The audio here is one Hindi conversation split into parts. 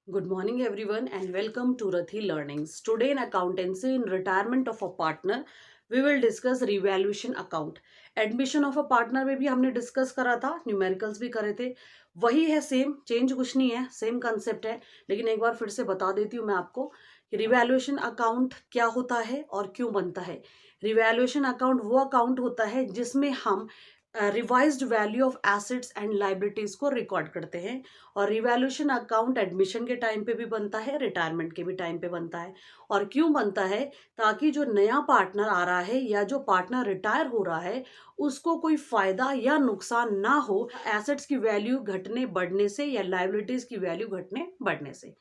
Good morning, everyone, and welcome to Rathi Learnings. Today, in accountancy, in retirement of a partner, we will discuss revaluation account. Admission of a partner में भी हमने डिस्कस करा था, न्यूमेरिकल्स भी करे थे. वही है, सेम चेंज कुछ नहीं है, सेम कंसेप्ट है. लेकिन एक बार फिर से बता देती हूँ मैं आपको कि रिवैल्यूएशन अकाउंट क्या होता है और क्यों बनता है. रिवैल्यूएशन अकाउंट वो अकाउंट होता है जिसमें हम revised value of assets and liabilities को रिकॉर्ड करते हैं. और रिवैल्यूएशन अकाउंट एडमिशन के टाइम पे भी बनता है, रिटायरमेंट के भी टाइम पे बनता है. और क्यों बनता है? ताकि जो नया पार्टनर आ रहा है या जो पार्टनर रिटायर हो रहा है उसको कोई फायदा या नुकसान ना हो एसेट्स की वैल्यू घटने बढ़ने से या लाइबिलिटीज की वैल्यू घटने बढ़ने से.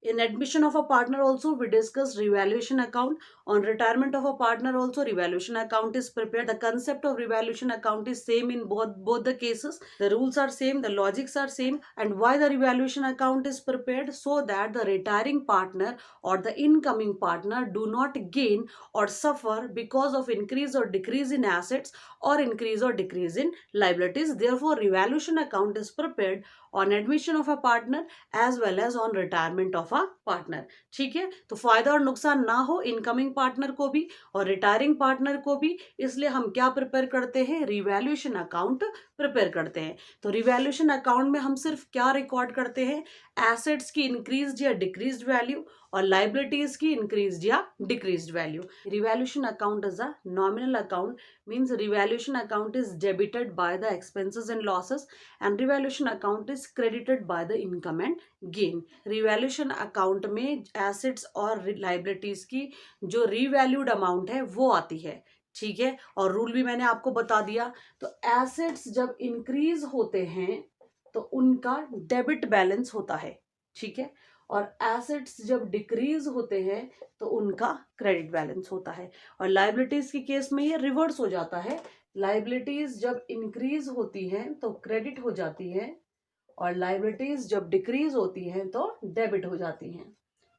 In admission of a partner also we discussed revaluation account. On retirement of a partner also revaluation account is prepared. The concept of revaluation account is same in both the cases. The rules are same, the logics are same. And why the revaluation account is prepared? So that the retiring partner or the incoming partner do not gain or suffer because of increase or decrease in assets or increase or decrease in liabilities. Therefore revaluation account is prepared on admission of a partner as well as on retirement of a partner. ठीक है, तो फायदा और नुकसान ना हो इनकमिंग पार्टनर को भी और रिटायरिंग पार्टनर को भी, इसलिए हम क्या प्रिपेयर करते हैं? रिवैल्यूएशन अकाउंट प्रिपेयर करते हैं. तो रिवैल्यूएशन अकाउंट में हम सिर्फ क्या रिकॉर्ड करते हैं? एसेट्स की इंक्रीज या डिक्रीज्ड वैल्यू और लाइबिलिटीज की इंक्रीज्ड या decreased value. Revaluation account is a nominal account, means revaluation account is debited by the expenses and losses and revaluation account is credited by the income and gain. revaluation account में assets और liabilities की जो revalued amount है वो आती है. ठीक है, और रूल भी मैंने आपको बता दिया. तो assets जब increase होते हैं तो उनका डेबिट बैलेंस होता है. ठीक है, और एसेट्स जब डिक्रीज होते हैं तो उनका क्रेडिट बैलेंस होता है. और लाइबिलिटीज के केस में ये रिवर्स हो जाता है. लाइबिलिटीज जब इंक्रीज होती हैं तो क्रेडिट हो जाती है और लाइबिलिटीज जब डिक्रीज होती हैं तो डेबिट हो जाती हैं.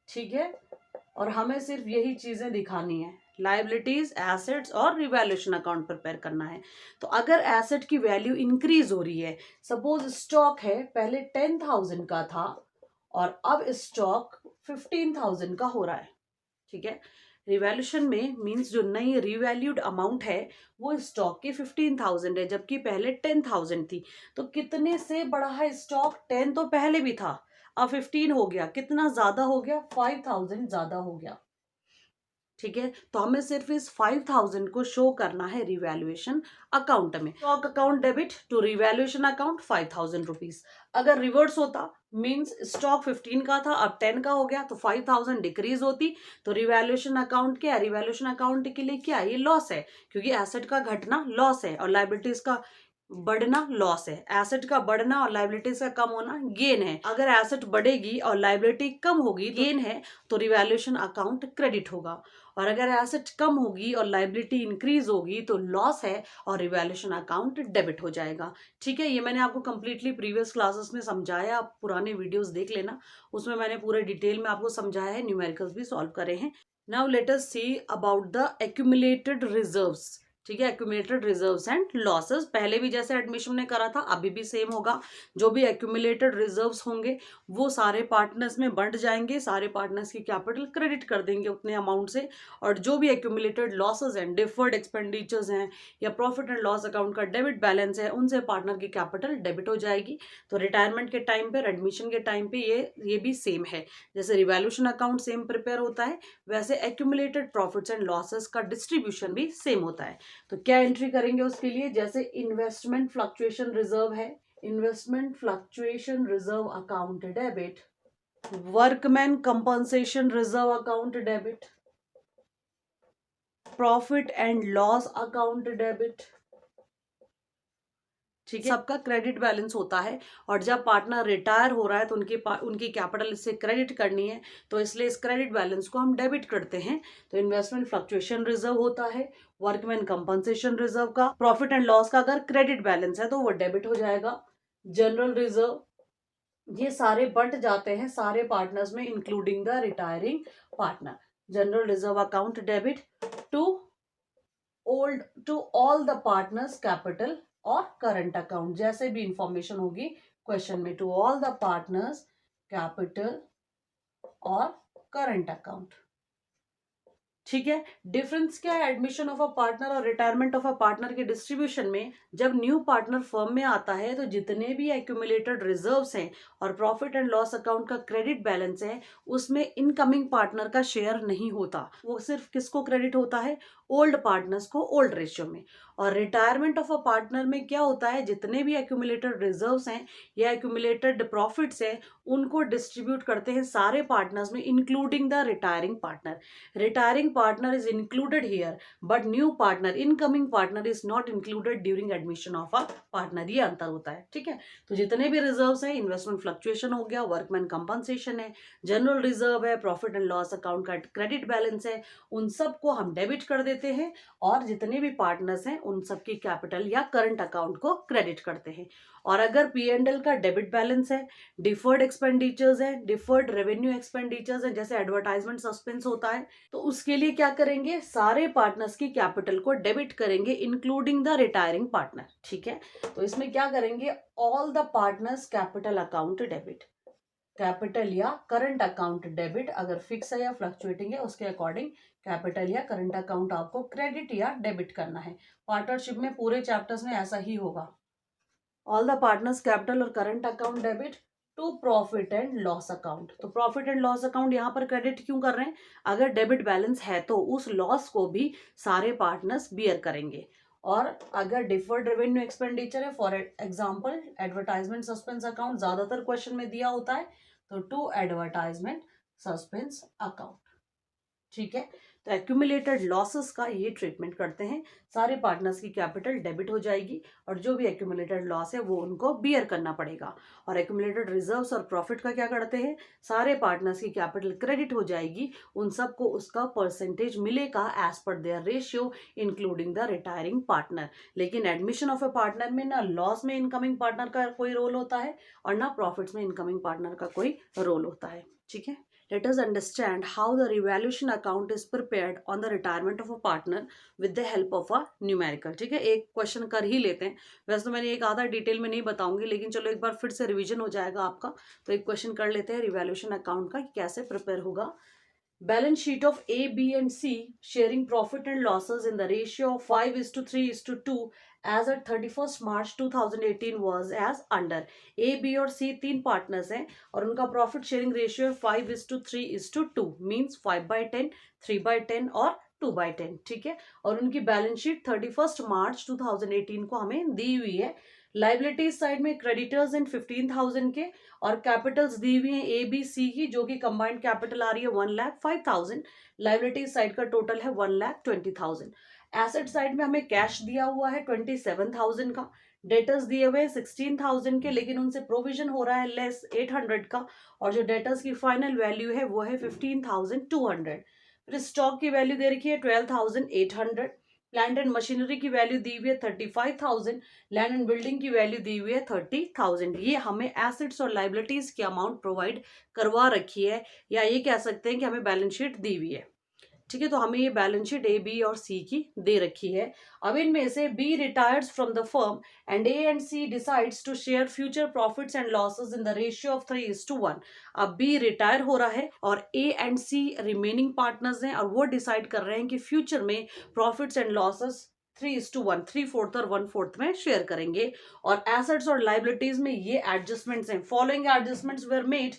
ठीक है, और हमें सिर्फ यही चीजें दिखानी है, लाइबिलिटीज, एसेट्स और रिवैल्यूएशन अकाउंट प्रिपेयर करना है. तो अगर एसेट की वैल्यू इंक्रीज हो रही है, सपोज स्टॉक है पहले 10,000 का था और अब स्टॉक 15,000 का हो रहा है. ठीक है, रिवैल्यूएशन में मींस जो नई रिवैल्यूड अमाउंट है वो स्टॉक की 15,000 है जबकि पहले 10,000 थी. तो कितने से बढ़ा है स्टॉक? 10 तो पहले भी था, अब 15 हो गया. कितना ज्यादा हो गया? 5,000 ज्यादा हो गया. ठीक है, तो हमें सिर्फ इस 5,000 को शो करना है रिवैल्यूएशन अकाउंट में. Stock account debit to revaluation account 5,000 rupees. अगर रिवर्स होता मींस स्टॉक 15 का था अब 10 का हो गया तो 5,000 डिक्रीज होती. तो रिवैल्यूएशन अकाउंट क्या है? रिवैल्यूएशन अकाउंट के लिए क्या है? ये लॉस है, क्योंकि एसेट का घटना लॉस है और लाइबिलिटीज का बढ़ना लॉस है. एसेट का बढ़ना और लाइबिलिटीज का कम होना गेन है. अगर एसेट बढ़ेगी और लाइबिलिटी कम होगी, गेन है, तो रिवैल्यूएशन अकाउंट क्रेडिट होगा. और अगर एसेट कम होगी और लाइबिलिटी इंक्रीज होगी तो लॉस है और रिवैल्यूएशन अकाउंट डेबिट हो जाएगा. ठीक है, ये मैंने आपको कंप्लीटली प्रीवियस क्लासेस में समझाया, आप पुराने वीडियोस देख लेना, उसमें मैंने पूरे डिटेल में आपको समझाया है, न्यूमेरिकल्स भी सॉल्व करे हैं. Now let us see about the accumulated reserves. ठीक है, एक्यूमुलेटेड रिजर्व्स एंड लॉसेस. पहले भी जैसे एडमिशन ने करा था अभी भी सेम होगा. जो भी एक्यूमुलेटेड रिजर्व्स होंगे वो सारे पार्टनर्स में बंट जाएंगे, सारे पार्टनर्स की कैपिटल क्रेडिट कर देंगे उतने अमाउंट से. और जो भी एक्यूमुलेटेड लॉसेस हैं, डिफर्ड एक्सपेंडिचर्स हैं या प्रॉफिट एंड लॉस अकाउंट का डेबिट बैलेंस है, उनसे पार्टनर की कैपिटल डेबिट हो जाएगी. तो रिटायरमेंट के टाइम पे, एडमिशन के टाइम पे ये भी सेम है. जैसे रिवैल्यूएशन अकाउंट सेम प्रिपेयर होता है वैसे एक्यूमुलेटेड प्रॉफिट्स एंड लॉसेस का डिस्ट्रीब्यूशन भी सेम होता है. तो क्या एंट्री करेंगे उसके लिए? जैसे इन्वेस्टमेंट फ्लक्चुएशन रिजर्व है, investment fluctuation reserve account debit. Workman compensation reserve account debit. Profit and loss account debit. ठीक है, सबका क्रेडिट बैलेंस होता है. और जब पार्टनर रिटायर हो रहा है तो उनकी कैपिटल इससे क्रेडिट करनी है, तो इसलिए इस क्रेडिट बैलेंस को हम डेबिट करते हैं. तो इन्वेस्टमेंट फ्लक्चुएशन रिजर्व होता है, वर्कमैन कंपनसेशन रिजर्व का, प्रॉफिट एंड लॉस का अगर क्रेडिट बैलेंस है तो वो डेबिट हो जाएगा. जनरल रिजर्व, ये सारे बंट जाते हैं सारे पार्टनर्स में including the retiring partner. General reserve account debit to all the partners capital और करंट अकाउंट. जैसे भी इंफॉर्मेशन होगी क्वेश्चन में, to all the partners capital और करंट अकाउंट। ठीक है, डिफरेंस क्या है एडमिशन ऑफ अ पार्टनर और रिटायरमेंट ऑफ अ पार्टनर के डिस्ट्रीब्यूशन में? जब न्यू पार्टनर फर्म में आता है तो जितने भी एक्यूमुलेटेड रिजर्व्स हैं और प्रॉफिट एंड लॉस अकाउंट का क्रेडिट बैलेंस है, उसमें इनकमिंग पार्टनर का शेयर नहीं होता। वो सिर्फ किसको क्रेडिट होता है? ओल्ड पार्टनर्स को, ओल्ड रेशियो में। और रिटायरमेंट ऑफ अ पार्टनर में क्या होता है? जितने भी एक्यूमुलेटेड रिजर्व्स हैं या एक्यूमुलेटेड प्रॉफिट्स हैं, उनको डिस्ट्रीब्यूट करते हैं सारे पार्टनर्स में, including the retiring partner. Retiring partner is included here, but new partner, incoming partner is not included during admission of a partner। ये अंतर होता है। ठीक है, तो जितने भी रिजर्व्स हैं, इन्वेस्टमेंट फ्लक्चुएशन हो गया, वर्कमैन कंपनसेशन है, जनरल रिजर्व है, प्रॉफिट एंड लॉस अकाउंट का क्रेडिट बैलेंस है, उन सब को हम डेबिट कर देते हैं। और जितने भी पार्टनर्स हैं उन सब की कैपिटल या करंट अकाउंट को क्रेडिट करते हैं। और अगर P&L का डेबिट बैलेंस है, डिफर्ड एक्सपेंडिचर्स है, डिफर्ड रेवेन्यू एक्सपेंडिचर्स है, जैसे एडवर्टाइजमेंट सस्पेंस होता है, तो उसके लिए क्या करेंगे? सारे पार्टनर्स की कैपिटल को डेबिट करेंगे, इंक्लूडिंग द रिटायरिंग पार्टनर। ठीक है, तो इसमें क्या करेंगे? All the partners capital account debit, capital या करंट अकाउंट डेबिट। अगर फिक्स है या फ्लक्चुएटिंग है, उसके अकॉर्डिंग कैपिटल या करंट अकाउंट आपको क्रेडिट या डेबिट करना है। पार्टनरशिप में पूरे चैप्टर्स में ऐसा ही होगा। ऑल द पार्टनर्स कैपिटल और current account debit to profit and loss account. तो प्रॉफिट एंड लॉस अकाउंट यहाँ पर क्रेडिट क्यों कर रहे हैं? अगर डेबिट बैलेंस है तो उस लॉस को भी सारे पार्टनर्स बियर करेंगे। और अगर डिफर्ड रेवेन्यू एक्सपेंडिचर है, for example advertisement suspense account ज्यादातर क्वेश्चन में दिया होता है, तो टू एडवर्टाइजमेंट सस्पेंस अकाउंट। ठीक है, तो एक्यूमुलेटेड लॉसेस का ये ट्रीटमेंट करते हैं। सारे पार्टनर्स की कैपिटल डेबिट हो जाएगी और जो भी एक्यूमुलेटेड लॉस है वो उनको बियर करना पड़ेगा। और एक्यूमुलेटेड रिजर्व्स और प्रॉफिट का क्या करते हैं? सारे पार्टनर्स की कैपिटल क्रेडिट हो जाएगी, उन सबको उसका परसेंटेज मिलेगा as per their ratio, including the retiring partner. लेकिन एडमिशन ऑफ ए पार्टनर में ना लॉस में इनकमिंग पार्टनर का कोई रोल होता है और ना प्रॉफिट्स में इनकमिंग पार्टनर का कोई रोल होता है। ठीक है, let us understand how the revaluation account is prepared on the retirement of a partner with the help of a numerical। ठीक है, एक क्वेश्चन कर ही लेते हैं। वैसे तो मैंने एक आधा डिटेल में नहीं बताऊंगी, लेकिन चलो एक बार फिर से रिवीजन हो जाएगा आपका। तो एक क्वेश्चन कर लेते हैं रिवैल्यूएशन अकाउंट का कि कैसे प्रिपेयर होगा। Balance sheet of A, B and C sharing profit and losses in the ratio of 5:3:2 as at 31st March 2018 was as under। A, B और C तीन पार्टनर्स हैं और उनका प्रॉफिट शेयरिंग रेशियो है 5:3:2, मीन्स 5/10, 3/10 और 2/10। ठीक है, और उनकी बैलेंस शीट 31st मार्च 2018 को हमें दी हुई है। लाइबिलिटीज साइड में क्रेडिटर्स इन 15,000 के और कैपिटल्स दी हुई है ए बी सी की, जो कि कंबाइंड कैपिटल आ रही है 1,05,000। लाइबिलिटीज साइड का टोटल है 1,20,000। एसेट साइड में हमें कैश दिया हुआ है 27,000 का, डेटर्स दिए हुए हैं 16,000 के, लेकिन उनसे प्रोविजन हो रहा है लेस 800 का, और जो डेटर्स की फाइनल वैल्यू है वो है 15,200। फिर स्टॉक की वैल्यू दे रखी है 12,800। प्लांट एंड मशीनरी की वैल्यू दी हुई है 35,000। लैंड एंड बिल्डिंग की वैल्यू दी हुई है 30,000। ये हमें एसेट्स और लाइबिलिटीज की अमाउंट प्रोवाइड करवा रखी है, या ये कह सकते हैं कि हमें बैलेंस शीट दी हुई है। ठीक है, तो हमें ये बैलेंस शीट ए, बी और सी की दे रखी है। अब इनमें से B retires from the firm and A and C decides to share future profits and losses in the ratio of 3:1। अब बी रिटायर हो रहा है और A and C remaining partners हैं और वो डिसाइड कर रहे हैं कि फ्यूचर में प्रॉफिट्स एंड लॉसेस 3:1, 3/4 और 1/4 में शेयर करेंगे। और एसेट्स और लाइबिलिटीज में ये एडजस्टमेंट्स हैं। Following adjustments were made.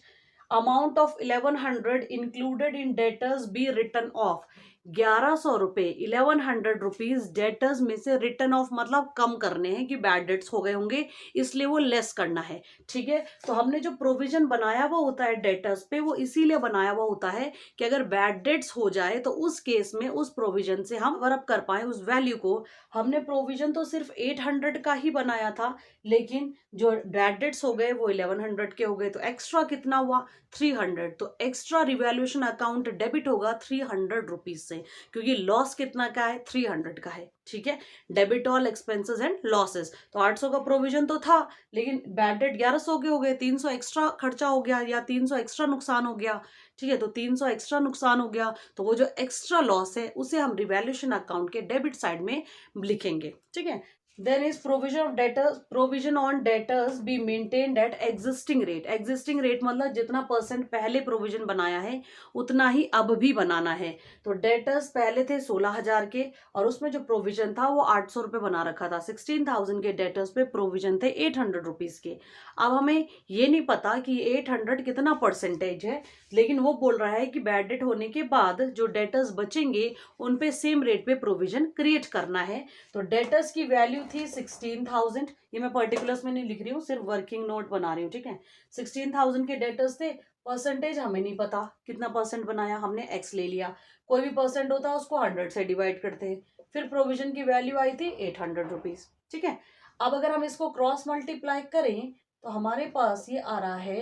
Amount of 1100 included in debtors be return off. 1100 रुपए, 1100 रुपीज डेटर्स में से रिटर्न ऑफ मतलब कम करने हैं कि बैड डेट्स हो गए होंगे, इसलिए वो लेस करना है। ठीक है, तो हमने जो प्रोविजन बनाया हुआ होता है डेटर्स पे, वो इसीलिए बनाया हुआ होता है कि अगर बैड डेट्स हो जाए तो उस केस में उस प्रोविजन से हम कवर अप कर पाए उस वैल्यू को। हमने प्रोविजन तो सिर्फ 800 का ही बनाया था, लेकिन जो बैड डेट्स हो गए वो 1100 के हो गए, तो एक्स्ट्रा कितना हुआ? 300। तो एक्स्ट्रा रिवैल्यूएशन अकाउंट डेबिट होगा 300 रुपीज से, क्योंकि लॉस कितना का है? 300 का है। ठीक है, debit all expenses and losses. तो 800 का प्रोविजन तो था, लेकिन बैड डेट 1100 के हो गए, 300 एक्स्ट्रा खर्चा हो गया या 300 एक्स्ट्रा नुकसान हो गया। ठीक है, तो 300 एक्स्ट्रा नुकसान हो गया, तो वो जो एक्स्ट्रा लॉस है उसे हम रिवैल्यूएशन अकाउंट के डेबिट साइड में लिखेंगे। ठीक है, Then is provision on debtors be maintained at existing rate. Existing rate मतलब जितना परसेंट पहले प्रोविजन बनाया है उतना ही अब भी बनाना है। तो डेटर्स पहले थे 16,000 के और उसमें जो प्रोविजन था वो 800 रुपये बना रखा था। 16,000 के डेटर्स पे प्रोविजन थे 800 रुपीज के। अब हमें ये नहीं पता कि 800 कितना परसेंटेज है, लेकिन वो बोल रहा है कि बैड डेट होने के बाद जो डेटर्स बचेंगे उन पे सेम रेट पे प्रोविजन क्रिएट करना है। तो डेटर्स की वैल्यू थी 16,000। ये मैं पर्टिकुलर्स में नहीं लिख रही हूँ, सिर्फ वर्किंग नोट बना रही हूँ, ठीक है। 16,000 के डेटर्स थे, परसेंटेज हमें नहीं पता कितना परसेंट बनाया, हमने एक्स ले लिया। कोई भी परसेंट होता है उसको 100 से डिवाइड करते हैं। फिर प्रोविजन की वैल्यू आई थी 800 रुपीज, ठीक है। अब अगर हम इसको क्रॉस मल्टीप्लाई करें तो हमारे पास ये आ रहा है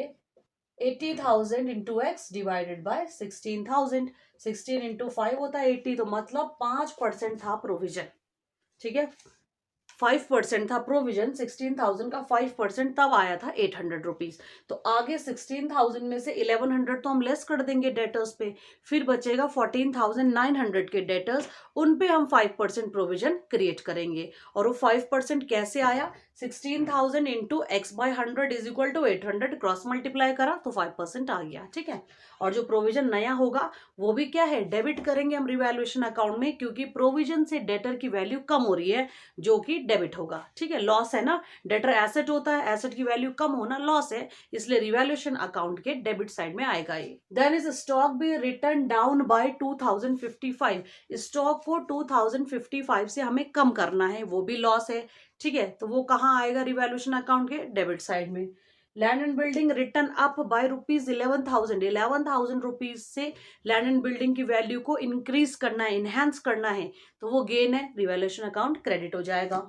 80,000 into x divided by 16,000। 16 into 5 होता है 80, तो मतलब 5% था प्रोविजन, ठीक है। 5% था प्रोविजन, 16,000 का 5% तब आया था 800 रुपीज। तो आगे 16,000 में से 1100 तो हम लेस कर देंगे डेटर्स पे, फिर बचेगा 14,900 के डेटर्स, उन पे हम 5% प्रोविजन क्रिएट करेंगे। और वो 5% कैसे आया, 16,000 into x by 100 is equal to 800, cross multiply करा तो 5% आ गया, ठीक है। और जो प्रोविजन नया होगा वो भी क्या है, डेबिट करेंगे हम रिवैल्यूएशन अकाउंट में, क्योंकि प्रोविजन से डेटर की वैल्यू कम हो रही है जो कि डेबिट होगा, ठीक है। लॉस है ना, डेटर एसेट होता है, एसेट की वैल्यू कम होना लॉस है, इसलिए रिवैल्यूएशन अकाउंट के डेबिट साइड में आएगा ये। Then is stock be return down by 2055। Stock को 2055 से हमें कम करना है, वो भी लॉस है, ठीक है। तो वो कहाँ आएगा, रिवैल्यूएशन अकाउंट के डेबिट साइड में। Land and building return up by rupees 11,000 rupees से लैंड एंड बिल्डिंग की वैल्यू को इंक्रीज करना है, इनहेंस करना है, तो वो गेन है, रिवैल्यूएशन अकाउंट क्रेडिट हो जाएगा।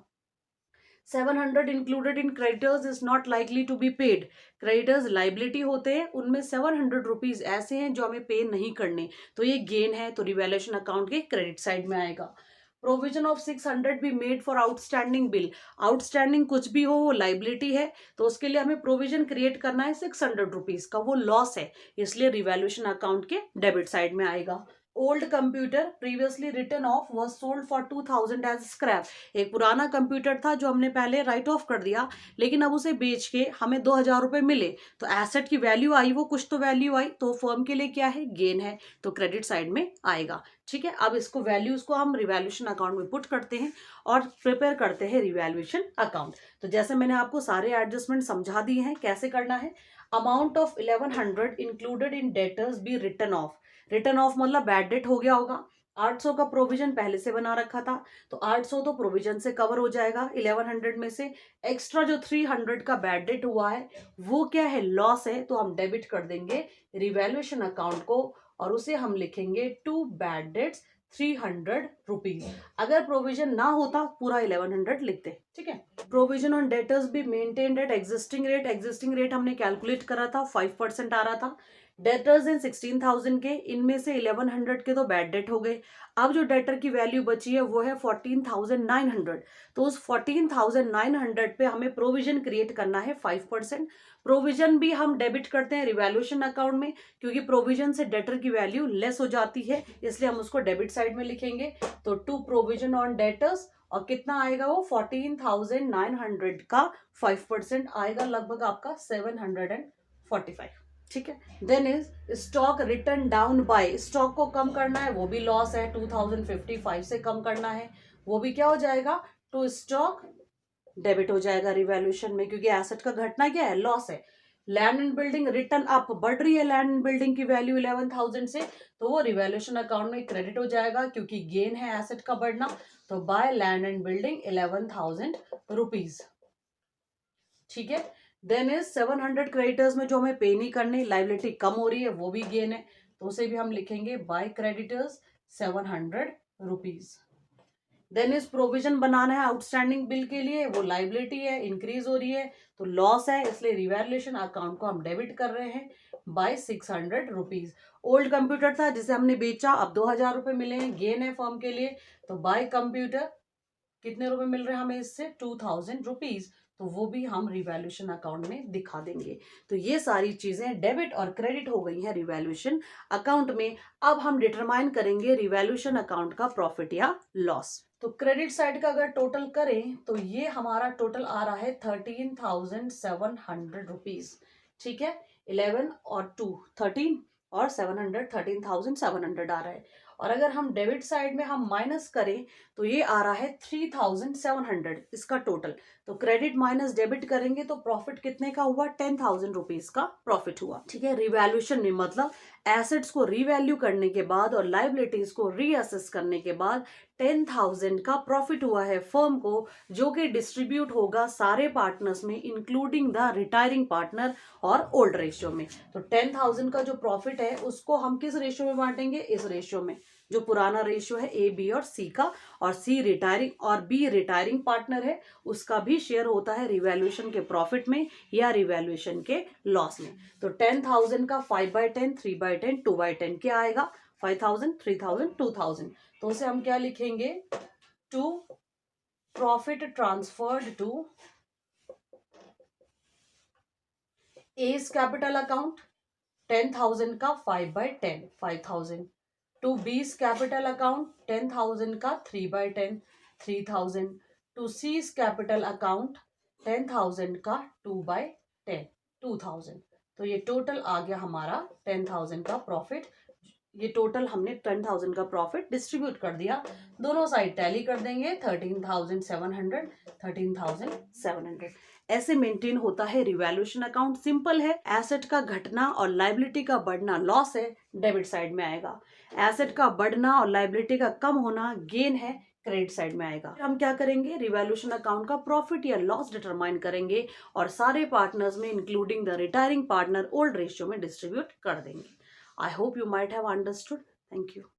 700 included in creditors is not likely to be paid. Creditors liability होते हैं, उनमें 700 रुपीज ऐसे हैं जो हमें पे नहीं करने, तो ये गेन है, तो रिवैल्यूएशन अकाउंट के क्रेडिट साइड में आएगा। Provision of 600 be made for outstanding bill. Outstanding कुछ भी हो वो लाइबिलिटी है, तो उसके लिए हमें प्रोविजन क्रिएट करना है 600 रुपीज का, वो लॉस है, इसलिए रिवैल्यूएशन अकाउंट के डेबिट साइड में आएगा। Old computer previously written off was sold for 2,000 as scrap. एक पुराना कंप्यूटर था जो हमने पहले राइट ऑफ कर दिया, लेकिन अब उसे बेच के हमें 2,000 रुपये मिले, तो एसेट की वैल्यू आई, वो कुछ तो वैल्यू आई, तो फर्म के लिए क्या है, गेन है, तो क्रेडिट साइड में आएगा, ठीक है। अब इसको वैल्यूज को हम रिवैल्यूएशन अकाउंट में पुट करते हैं और प्रिपेयर करते हैं रिवैल्यूएशन अकाउंट। तो जैसे मैंने आपको सारे एडजस्टमेंट समझा दिए हैं कैसे करना है। Amount of 1100 included in debtors be written off. Return off मतलब बैड डेट हो गया होगा। 800 का प्रोविजन पहले से बना रखा था, तो 800 तो प्रोविजन से कवर हो जाएगा 1100 में से। एक्स्ट्रा जो 300 का बैड डेट हुआ है वो क्या है, लॉस है, तो हम डेबिट कर देंगे रिवैल्यूएशन अकाउंट को और उसे हम लिखेंगे टू बैड डेट्स 300 रुपीज। अगर प्रोविजन ना होता पूरा 1100 लिखते, ठीक है। प्रोविजन ऑन डेटर्स भी maintained eight existing rate. Existing rate हमने कैलकुलेट करा था, 5% आ रहा था। डेटर्स इन 16,000 के, इनमें से 1100 के तो बैड डेट हो गए। अब जो डेटर की वैल्यू बची है वो है 14,900, तो उस 14,900 पे हमें प्रोविजन क्रिएट करना है 5%। प्रोविजन भी हम डेबिट करते हैं रिवैल्यूएशन अकाउंट में, क्योंकि प्रोविजन से डेटर की वैल्यू लेस हो जाती है, इसलिए हम उसको डेबिट साइड में लिखेंगे। तो टू प्रोविजन ऑन डेटर्स, और कितना आएगा वो 14,900 का 5% आएगा, लगभग आपका 745, ठीक है। Then is stock return down by. स्टॉक को कम करना है, वो भी लॉस है, 2055 से कम करना है, वो भी क्या हो जाएगा, टू स्टॉक डेबिट हो जाएगा रिवैल्यूएशन में, क्योंकि एसेट का घटना क्या है, लॉस है। Land and building return up, बढ़ रही है लैंड एंड बिल्डिंग की वैल्यू 11,000 से, तो वो रिवैल्यूएशन अकाउंट में क्रेडिट हो जाएगा, क्योंकि गेन है एसेट का बढ़ना। तो by land and building 11,000 rupees, ठीक है। देन इज 700 क्रेडिटर्स में जो हमें पे नहीं करने, लाइबिलिटी कम हो रही है, वो भी गेन है, तो उसे भी हम लिखेंगे by creditors 700 rupees. Then is provision बनाना है आउटस्टैंडिंग बिल के लिए, वो लाइबिलिटी है, इंक्रीज हो रही है, तो लॉस है, इसलिए रिवैल्यूएशन अकाउंट को हम डेबिट कर रहे हैं बाय 600 रुपीज। ओल्ड कंप्यूटर था जिसे हमने बेचा, अब 2,000 रुपये मिले हैं, गेन है फर्म के लिए, तो बाय कंप्यूटर कितने रुपए मिल रहे हैं हमें इससे, 2,000 रुपीज, तो वो भी हम रिवैल्यूएशन अकाउंट में दिखा देंगे। तो ये सारी चीजें डेबिट और क्रेडिट हो गई हैं रिवैल्यूएशन अकाउंट में। अब हम डिटरमाइन करेंगे रिवैल्यूएशन अकाउंट का प्रॉफिट या लॉस। तो क्रेडिट साइड का अगर टोटल करें तो ये हमारा टोटल आ रहा है 13,700 रुपीज। ठीक है, 11 और 2 13 और 700 13,700 आ रहा है। और अगर हम डेबिट साइड में हम माइनस करें तो ये आ रहा है 3,700 इसका टोटल। तो क्रेडिट माइनस डेबिट करेंगे तो प्रॉफिट कितने का हुआ, 10,000 रुपीज का प्रॉफिट हुआ। ठीक है, रिवैल्यूएशन में मतलब एसेट्स को रीवैल्यू करने के बाद और लाइबिलिटीज को रीअसेस करने के बाद 10,000 का प्रॉफिट हुआ है फर्म को, जो कि डिस्ट्रीब्यूट होगा सारे पार्टनर्स में इंक्लूडिंग द रिटायरिंग पार्टनर और ओल्ड रेशियो में। तो 10,000 का जो प्रॉफिट है उसको हम किस रेशियो में बांटेंगे, इस रेशियो में, जो पुराना रेशियो है ए बी और सी का, और सी रिटायरिंग और बी रिटायरिंग पार्टनर है, उसका भी शेयर होता है रिवैल्यूएशन के प्रॉफिट में या रिवैल्यूएशन के लॉस में। तो 10,000 का 5/10 3/10 2/10 क्या आएगा, 5,000 3,000 2,000। तो उसे हम क्या लिखेंगे, to profit transferred to as capital account 10,000 का 5/10 5,000, टू बीस कैपिटल अकाउंट 10,000 का 3/10 3,000, टू सीज कैपिटल अकाउंट 10,000 का 2/10 2,000। तो ये टोटल आ गया हमारा 10,000 का प्रॉफिट। ये टोटल हमने 10,000 का प्रॉफिट डिस्ट्रीब्यूट कर दिया, दोनों साइड टैली कर देंगे, 13,700 13,700। ऐसे मेंटेन होता है रिवैल्यूएशन अकाउंट। सिंपल है, एसेट का घटना और लाइबिलिटी का बढ़ना लॉस है, डेबिट साइड में आएगा। एसेट का बढ़ना और लाइबिलिटी का कम होना गेन है, क्रेडिट साइड में आएगा। हम क्या करेंगे, रिवैल्यूएशन अकाउंट का प्रॉफिट या लॉस डिटरमाइन करेंगे और सारे पार्टनर्स में including the retiring partner old ratio में डिस्ट्रीब्यूट कर देंगे। I hope you might have understood. Thank you.